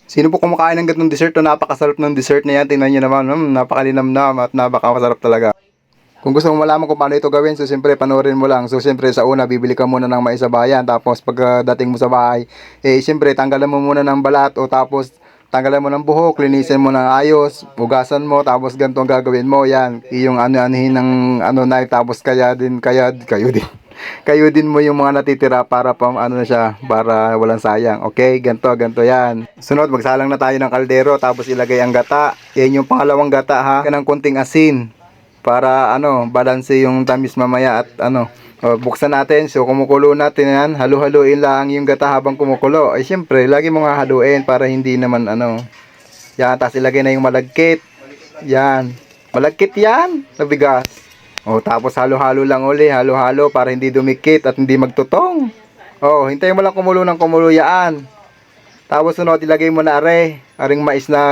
Sino po kumakain ng ganitong dessert? To napakasarap ng dessert na yan. Tingnan nyo naman, napakalinamnam at napakasarap talaga. Kung gusto mo malaman kung paano ito gawin, so siyempre panoorin mo lang. So siyempre sa una, bibili ka muna ng mais sa bayan. Tapos pag dating mo sa bahay, siyempre tanggalan mo muna ng balat o tapos tanggalan mo ng buhok, linisin mo ng ayos, hugasan mo, tapos ganito ang gagawin mo. Yan, yung ano-anuhin ng knife, tapos kayo din. Kayo din mo yung mga natitira para na siya, para walang sayang. Okay, ganto yan. Sunod, magsalang na tayo ng kaldero, tapos ilagay ang gata. Yan yung pangalawang gata ha. Ng konting asin para balanse yung tamis mamaya at buksan natin. So kumukulo natin yan, halu-haluin lang yung gata habang kumukulo. Ay syempre, lagi mo nga haluin para hindi naman yan, tapos ilagay na yung malagkit. Yan, malagkit yan, nabigas. O tapos halo-halo lang uli, halo-halo para hindi dumikit at hindi magtutong. O, hintayin mo lang kumulo ng kumulo yan. Tapos sunod, ilagay mo na aring mais na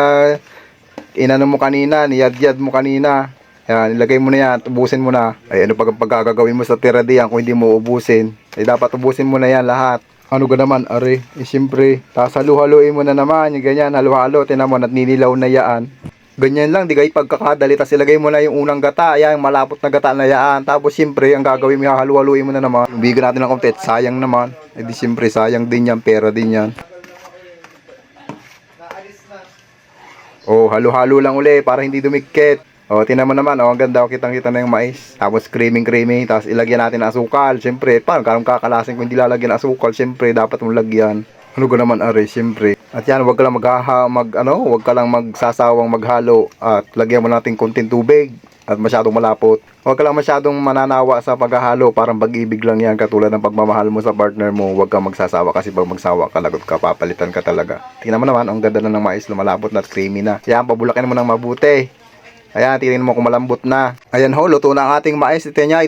inano mo kanina, niyad-yad mo kanina. Yan, ilagay mo na yan, ubusin mo na. Ay ano pagkagagawin mo sa tira diyan kung hindi mo ubusin? Ay dapat ubusin mo na yan lahat. Ano ka naman, siyempre. Tapos halu-haluin mo na naman, yung ganyan, halo-halo, tinan mo, at ninilaw na yan. Ganyan lang, di kayo pagkakadali. Tapos ilagay mo na yung unang gata, yan, malapot na gata na yan. Tapos siyempre, ang gagawin mo, halu-haluin mo na naman. Bigyan natin ng konti, sayang naman. Eh di siyempre, sayang din yan, pera din yan. Oh, halu-halo lang uli para hindi dumikit. Oh, tingnan mo naman, ang ganda, kitang-kita na yung mais. Tapos creamy, tapos ilagyan natin ng asukal. Siyempre, paano kakalasin kung hindi lalagyan ng asukal? Siyempre, dapat mong lagyan. Ano ko naman, siyempre. At yan, wag ka lang wag ka lang magsasawang maghalo at lagyan mo natin konting tubig at masyadong malapot. Wag ka lang masyadong mananawa sa paghahalo, parang pag-ibig lang yan, katulad ng pagmamahal mo sa partner mo. Wag kang magsasawa kasi pag magsawa ka, lagot ka, papalitan ka talaga. Tingnan mo naman, ang ganda na ng mais, lumalapot na at creamy na. Yan, pabulakin mo ng mabuti. Ayan, tingnan mo kung malambot na. Ayan ho, luto na ang ating mais. Ito niya,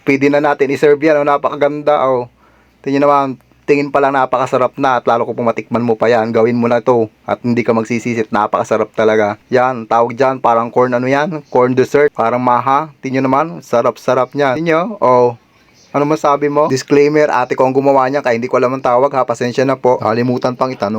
pwede na natin iserve yan. Napakaganda. Tingnan naman, tingin pa lang napakasarap na. At lalo kung matikman mo pa yan, gawin mo na to. At hindi ka magsisisit, napakasarap talaga. Yan, tawag dyan, parang corn corn dessert. Parang maha. Tingnan naman, sarap-sarap niya. Tingnan nyo, ano masabi mo? Disclaimer, ate ko ang gumawa niya, kaya hindi ko alam ang tawag ha. Pasensya na po. Kalimutan pang itanong.